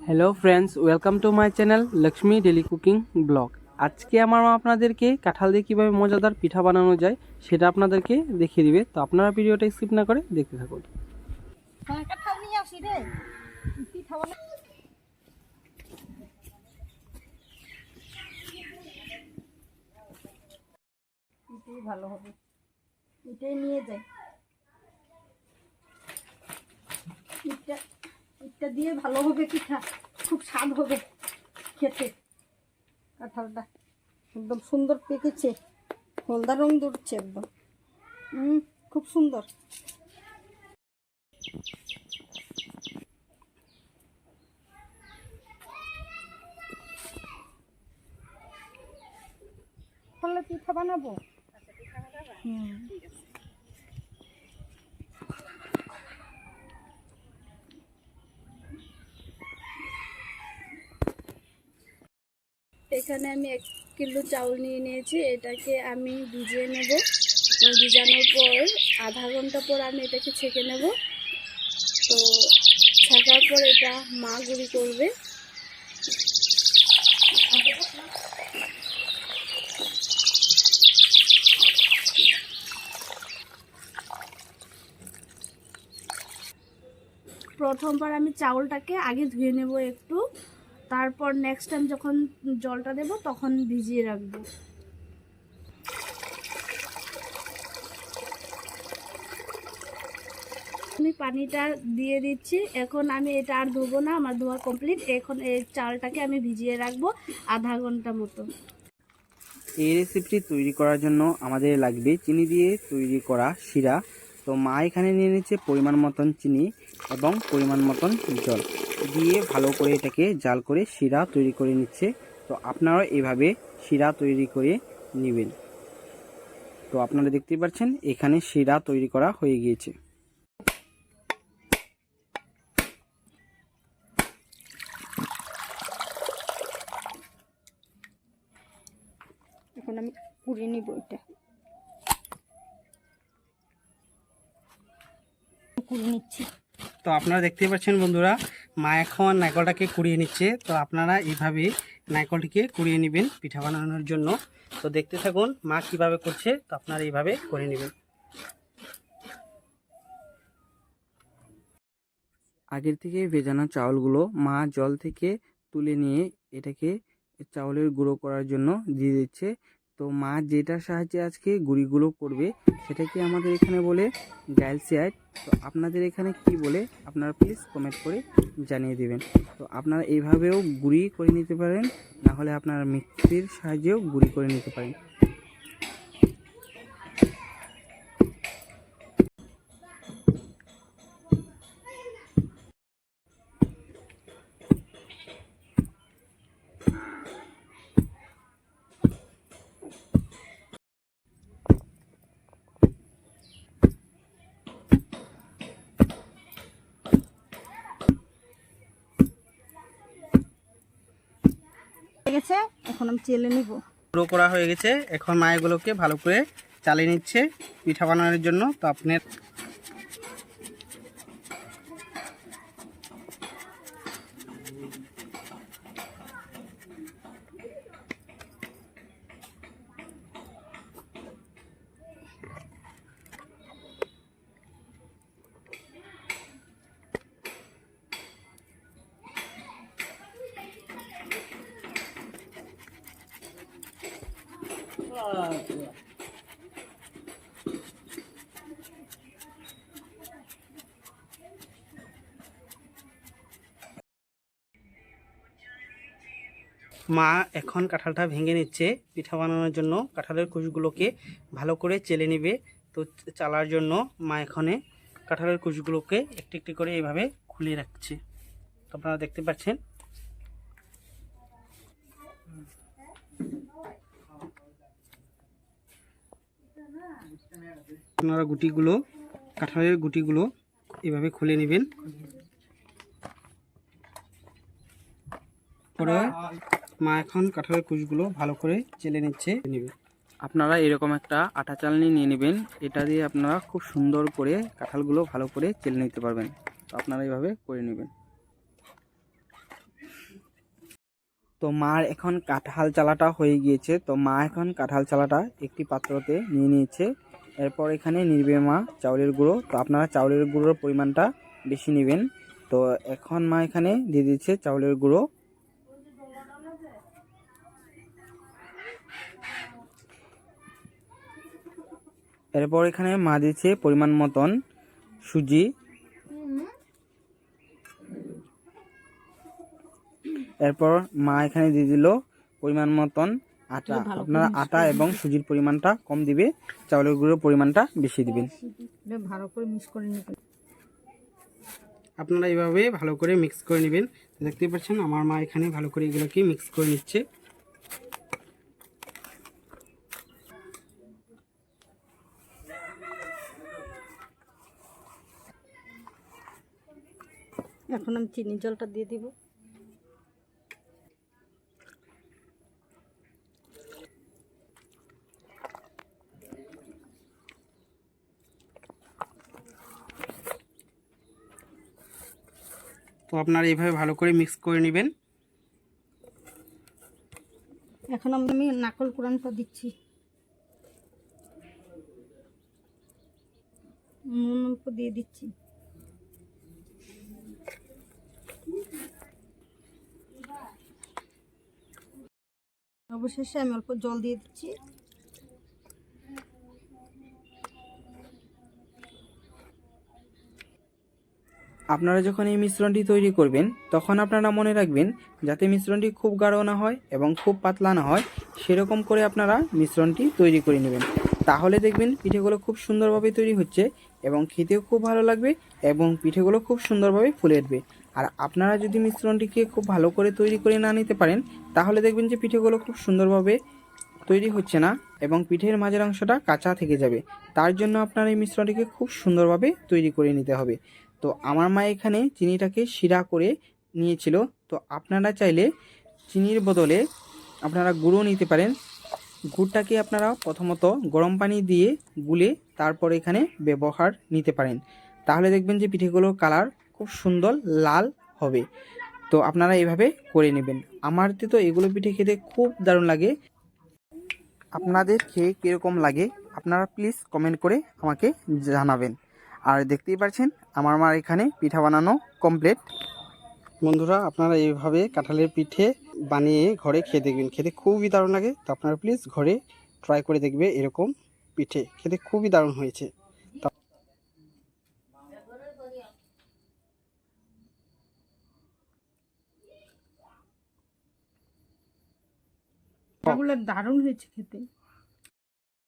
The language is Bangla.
Hello friends, welcome to my channel Lakshmi daily cooking blog. আজকে আমার মা আপনাদেরকে কাঁঠাল দিয়ে কীভাবে মজাদার পিঠা বানানো যায় সেটা আপনাদেরকে দেখিয়ে দিবে। তো আপনারা ভিডিওটা স্কিপ না করে দেখতে থাকুন। কাঁঠাল নিয়ে আসি রে, পিঠা বানা এটাই ভালো হবে, এটাই নিয়ে যাই। এটা এটা দিয়ে ভালো হবে পিঠা, খুব স্বাদ হবে খেতে। কাঁঠালটা একদম সুন্দর পেকেছে, হলদা রং ধরছে একদম। খুব সুন্দর। তাহলে পিঠা বানাবো। এখানে আমি 1 কিলো চাউল নিয়ে নিয়েছি। এটাকে আমি ভিজিয়ে নেব। ভিজানোর পর আধা ঘন্টা পর আমি এটাকে ছেঁকে নেব। তো ছাকার পর এটা মা গুঁড়ি করবে। প্রথমবার আমি চাউলটাকে আগে ধুয়ে নেব একটু, তারপর নেক্সট টাইম যখন জলটা দেব তখন ভিজিয়ে রাখবো। আমি পানিটা দিয়ে দিচ্ছি। এখন আমি এটা আর ধোবো না, আমার ধোয়া কমপ্লিট। এখন এই চালটাকে আমি ভিজিয়ে রাখবো আধা ঘন্টা মতো। এই রেসিপিটি তৈরি করার জন্য আমাদের লাগবে চিনি দিয়ে তৈরি করা শিরা। তো মা এখানে নিয়ে নিচ্ছে পরিমাণ মতন চিনি এবং পরিমাণ মতন জল দিয়ে ভালো করে এটাকে জাল করে শিরা তৈরি করে নিচ্ছে। তো আপনারাও এভাবে শিরা তৈরি করে নেবেন। তো আপনারা দেখতেই পাচ্ছেন এখানে শিরা তৈরি করা হয়ে গিয়েছে। এখন আমি কুড়িয়ে নিব, এটা কুড়িয়ে নিচ্ছি। তো আপনারা দেখতেই পাচ্ছেন বন্ধুরা, মা এখন নারকেলটাকে কুড়িয়ে নিচ্ছে। তো আপনারা এইভাবে নারকেলটিকে কুড়িয়ে নেবেন পিঠা বানানোর জন্য। তো দেখতে থাকুন মা কিভাবে করছে। তো আপনারা এইভাবে করে নেবেন। আগের থেকে ভেজানো চাউলগুলো মা জল থেকে তুলে নিয়ে এটাকে চাউলের গুঁড়ো করার জন্য দিয়ে দিচ্ছে। তো মা যেটার সাহায্যে আজকে গুঁড়িগুলো করবে সেটাকে আমাদের এখানে বলে গ্যালসিয়াইট। তো আপনাদের এখানে কি বলে আপনারা প্লিজ কমেন্ট করে জানিয়ে দেবেন। তো আপনারা এইভাবেও গুঁড়ি করে নিতে পারেন, না হলে আপনারা মিক্সির সাহায্যেও গুঁড়ি করে নিতে পারেন। হয়ে গেছে, এখন আমি চেলে নিব। গুঁড়ো করা হয়ে গেছে। এখন মা এগুলোকে ভালো করে চালিয়ে নিচ্ছে পিঠা বানানোর জন্য। তো আপনার মা এখন কাঁঠালটা ভেঙে নিচ্ছে পিঠা বানানোর জন্য। কাঁঠালের কুচগুলোকে ভালো করে চেলে নেবে। তো চালার জন্য মা এখানে কাঁঠালের কুচগুলোকে একটি একটি করে এইভাবে খুলে রাখছে। তো আপনারা দেখতে পাচ্ছেন। আপনারা গুটিগুলো, কাঁঠালের গুটিগুলো এইভাবে খুলে নেবেন। পরে মা এখন কাঁঠালের কুচগুলো ভালো করে চেলে নিচ্ছে। আপনারা এরকম একটা আটা চালনি নিয়ে নেবেন। এটা দিয়ে আপনারা খুব সুন্দর করে কাঁঠালগুলো ভালো করে চেলে নিতে পারবেন। তো আপনারা এইভাবে করে নেবেন। তো মার এখন কাঁঠাল চালাটা হয়ে গিয়েছে, তো মা এখন কাঁঠাল চালাটা একটি পাত্রতে নিয়ে নিয়েছে। এরপর এখানে নিবে মা চাউলের গুঁড়ো। তো আপনারা চাউলের গুঁড়োর পরিমাণটা বেশি নেবেন। তো এখন মা এখানে দিয়ে দিচ্ছে চাউলের গুঁড়ো। এরপর এখানে মা দিচ্ছে পরিমাণ মতন সুজি। এরপর মা এখানে দিয়ে দিল পরিমাণ মতন আটা। আপনারা আটা এবং সুজির পরিমাণটা কম দিবে, চাউলের গুঁড়োর পরিমাণটা বেশি দিবেন। ভালো করে মিক্স করে নেবেন। আপনারা এইভাবে ভালো করে মিক্স করে নেবেন। দেখতে পাচ্ছেন আমার মা এখানে ভালো করে এগুলোকে মিক্স করে নিচ্ছে। এখন আমি চিনি জলটা দিয়ে দিব। তো আপনারা এইভাবে ভালো করে মিক্স করে নেবেন। এখন আমি নারকেল কোড়ানোটা দিচ্ছি। নুন অল্প দিয়ে দিচ্ছি। অবশেষে আমি অল্প জল দিয়ে দিচ্ছি। আপনারা যখন এই মিশ্রণটি তৈরি করবেন তখন আপনারা মনে রাখবেন যাতে মিশ্রণটি খুব গাঢ় না হয় এবং খুব পাতলা না হয়, সেরকম করে আপনারা মিশ্রণটি তৈরি করে নেবেন। তাহলে দেখবেন পিঠেগুলো খুব সুন্দরভাবে তৈরি হচ্ছে এবং খেতেও খুব ভালো লাগবে এবং পিঠেগুলো খুব সুন্দরভাবে ফুলে উঠবে। আর আপনারা যদি মিশ্রণটিকে খুব ভালো করে তৈরি করে না নিতে পারেন তাহলে দেখবেন যে পিঠেগুলো খুব সুন্দরভাবে তৈরি হচ্ছে না এবং পিঠের মাঝের অংশটা কাঁচা থেকে যাবে। তার জন্য আপনার এই মিশ্রণটিকে খুব সুন্দরভাবে তৈরি করে নিতে হবে। তো আমার মা এখানে চিনিটাকে শিরা করে নিয়েছিল। তো আপনারা চাইলে চিনির বদলে আপনারা গুঁড়ো নিতে পারেন। গুড়টাকে আপনারা প্রথমত গরম পানি দিয়ে গুলে তারপর এখানে ব্যবহার নিতে পারেন। তাহলে দেখবেন যে পিঠেগুলোর কালার খুব সুন্দর লাল হবে। তো আপনারা এইভাবে করে নেবেন। আমার তো এগুলো পিঠে খেতে খুব দারুণ লাগে। আপনাদের খেয়ে কীরকম লাগে আপনারা প্লিজ কমেন্ট করে আমাকে জানাবেন। আর দেখতেই পাচ্ছেন আমার মার এখানে পিঠা বানানো কমপ্লিট। বন্ধুরা আপনারা এইভাবে কাঁঠালের পিঠে বানিয়ে ঘরে খেয়ে দেখবেন, খেতে খুবই দারুণ লাগে। তো আপনারা প্লিজ ঘরে ট্রাই করে দেখবে, এরকম পিঠে খেতে খুবই দারুণ হয়েছে। এগুলো দারুণ হয়েছে খেতে।